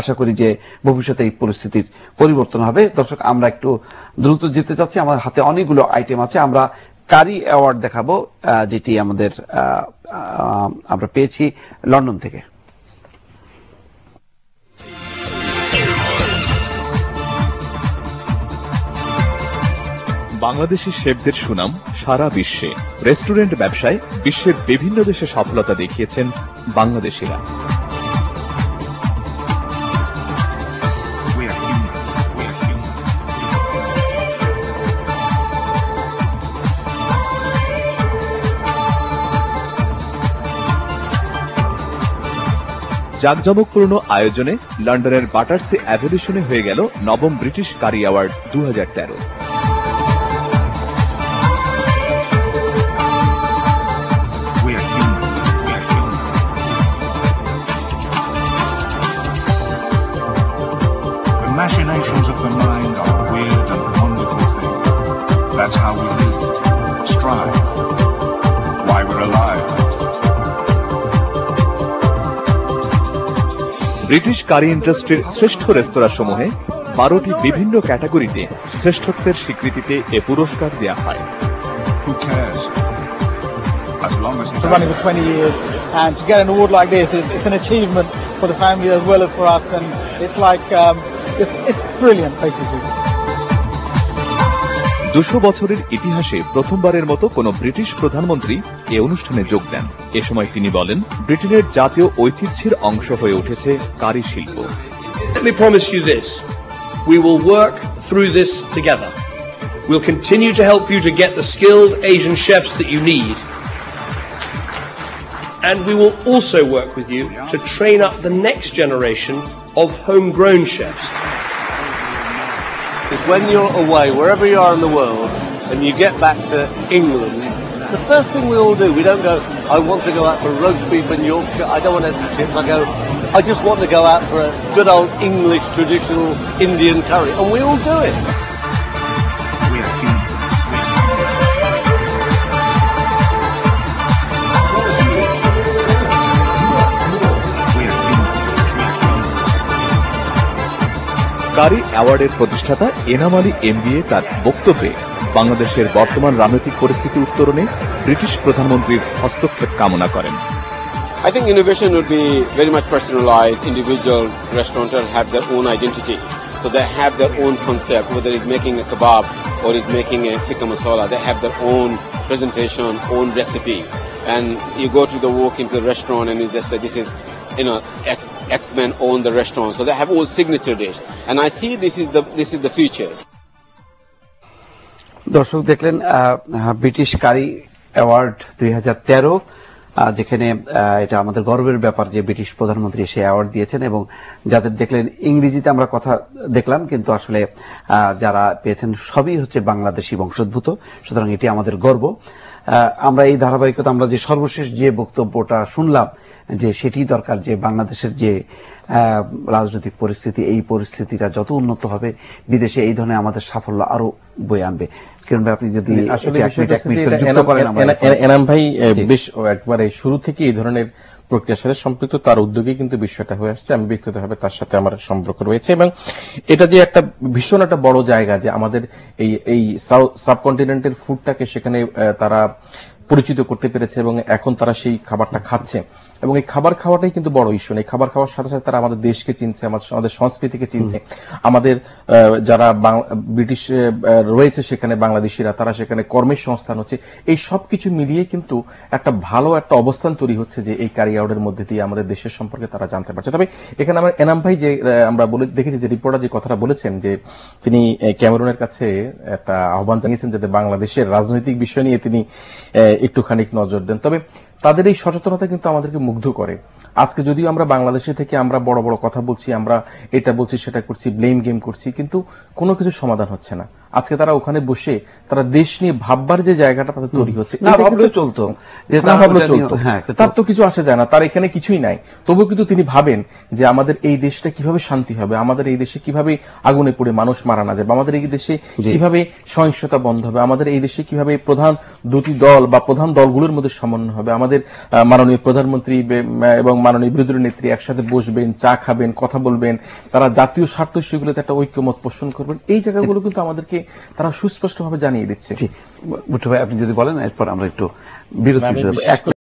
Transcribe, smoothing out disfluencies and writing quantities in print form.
আশা করি যে ভবিষ্যতে এই পরিস্থিতির পরিবর্তন হবে। দর্শক, আমরা একটু দ্রুত যেতে চাচ্ছি, আমার হাতে অনেকগুলো আইটেম আছে। আমরা কারি অ্যাওয়ার্ড দেখাবো, যেটি আমাদের আমরা পেয়েছি লন্ডন থেকে। বাংলাদেশি শেফদের সুনাম সারা বিশ্বে। রেস্টুরেন্ট ব্যবসায় বিশ্বের বিভিন্ন দেশে সফলতা দেখিয়েছেন বাংলাদেশিরা। জাঁকজমকপূর্ণ আয়োজনে লন্ডনের বাটারসি অ্যাভলিউশনে হয়ে গেল নবম British curry award 2013। Machinations of the mind are a weird and wonderful thing. That's how we live, strive, why we're alive. British curry ইন্ডাস্ট্রির শ্রেষ্ঠ রেস্তোরাঁ সমূহে 12টি বিভিন্ন ক্যাটাগরিতে শ্রেষ্ঠত্বের স্বীকৃতিতে এ পুরস্কার দেওয়া হয়। Who cares? As long as it's running for 20 years, and to get an award like this, it's an achievement for the family as well as for us, and it's like it's brilliant, basically. 200 বছরের ইতিহাসে প্রথমবারের মতো কোন British প্রধানমন্ত্রী এ অনুষ্ঠানে যোগ দেন। এ সময় তিনি বলেন, ব্রিটেনের জাতীয় ঐতিহ্যের অংশ হয়ে উঠেছে কারি শিল্প। Let me promise you this. We will work through this together. We'll continue to help you to get the skilled Asian chefs that you need. And we will also work with you to train up the next generation of homegrown chefs. Is when you're away, wherever you are in the world, and you get back to England, the first thing we all do, we don't go, I want to go out for roast beef in Yorkshire, I don't want any chips, I just want to go out for a good old English traditional Indian curry, and we all do it. কারি অ্যাওয়ার্ডের প্রতিষ্ঠাতা Enam Ali MBA তার বক্তব্যে বাংলাদেশের বর্তমান রাজনৈতিক পরিস্থিতি উত্তরণে British প্রধানমন্ত্রীর হস্তক্ষেপ কামনা করেন। I think innovation would be very much personalized. Individual restaurateurs have their own identity, so they have their own concept. Whether it's making a kebab or it's making a tikka masala, they have their own presentation, own recipe. And you go to walk into the restaurant and it's just like, this is, X-Men own the restaurant, so they have all signature dish. And I see this is the future. দর্শক দেখলেন British curry award 2013, যেখানে এটা আমাদের গর্বের ব্যাপার যে British প্রধানমন্ত্রী সে award দিয়েছেন, এবং যাদের দেখলেন ইংরেজিতে আমরা কথা দেখলাম, কিন্তু আসলে যারা পেয়েছেন সবই হচ্ছে বাংলাদেশি বংশোদ্ভূত, সুতরাং এটি আমাদের গর্ব। আমরা এই ধারাবাহিকতা আমরা যে সর্বশেষ যে বক্তব্যটা শুনলাম, যে সেটি দরকার যে বাংলাদেশের যে রাজনৈতিক পরিস্থিতি, এই পরিস্থিতিটা যত উন্নত হবে বিদেশে এই ধরনের আমাদের সাফল্য আরো বয়ে আনবে। কিরণ ভাই, আপনি যদি এনাম ভাই বেশ একবারে শুরু থেকে এই ধরনের প্রক্রিয়ার সাথে সম্পৃক্ত, তার উদ্যোগে কিন্তু বিষয়টা হয়ে আসছে। আমি ব্যক্তিগতভাবে তার সাথে আমার সম্পর্ক রয়েছে, এবং এটা যে একটা ভীষণ একটা বড় জায়গা যে আমাদের এই সাবকন্টিনেন্টের ফুডটাকে সেখানে তারা পরিচিত করতে পেরেছে, এবং এখন তারা সেই খাবারটা খাচ্ছে, এবং এই খাবার খাওয়াটাই কিন্তু বড় ইস্যু। এই খাবার খাওয়ার সাথে সাথে তারা আমাদের দেশকে চিনছে, আমাদের সংস্কৃতিকে চিনছে, আমাদের যারা ব্রিটিশ রয়েছে সেখানে বাংলাদেশিরা, তারা সেখানে কর্মের সংস্থান হচ্ছে। এই সবকিছু মিলিয়ে কিন্তু একটা ভালো একটা অবস্থান তৈরি হচ্ছে যে এই কারি অ্যাওয়ার্ডের মধ্যে দিয়ে আমাদের দেশের সম্পর্কে তারা জানতে পারছে। তবে এখানে আমার এনাম ভাই যে আমরা দেখেছি যে রিপোর্টার যে কথাটা বলেছেন, যে তিনি ক্যামেরুনের কাছে একটা আহ্বান জানিয়েছেন যাতে বাংলাদেশের রাজনৈতিক বিষয় নিয়ে তিনি একটুখানি নজর দেন। তবে তাদের এই সচেতনতা কিন্তু আমাদেরকে মুগ্ধ করে। আজকে যদিও আমরা বাংলাদেশে থেকে আমরা বড় বড় কথা বলছি, আমরা এটা বলছি সেটা করছি, ব্লেম গেম করছি, কিন্তু কোনো কিছু সমাধান হচ্ছে না। আজকে তারা ওখানে বসে তারা দেশ নিয়ে ভাববার যে জায়গাটা তাদের তৈরি হচ্ছে, তার তো কিছু আসে যায় না, তার এখানে কিছুই নাই। তবু কিন্তু তিনি ভাবেন যে আমাদের এই দেশটা কিভাবে শান্তি হবে, আমাদের এই দেশে কিভাবে আগুনে পড়ে মানুষ মারা না যাবে, আমাদের এই দেশে কিভাবে সহিংসতা বন্ধ হবে, আমাদের এই দেশে কিভাবে প্রধান দুটি দল বা প্রধান দলগুলোর মধ্যে সমন্বয় হবে, আমাদের আমাদের মাননীয় প্রধানমন্ত্রী এবং মাননীয় বিরোধী নেত্রী একসাথে বসবেন, চা খাবেন, কথা বলবেন, তারা জাতীয় স্বার্থ ইস্যুগুলোতে একটা ঐক্যমত পোষণ করবেন, এই জায়গাগুলো কিন্তু আমাদেরকে তারা সুস্পষ্টভাবে জানিয়ে দিচ্ছে। ভুট্টো ভাই, আপনি যদি বলেন, এরপর আমরা একটু বিরতি দেব।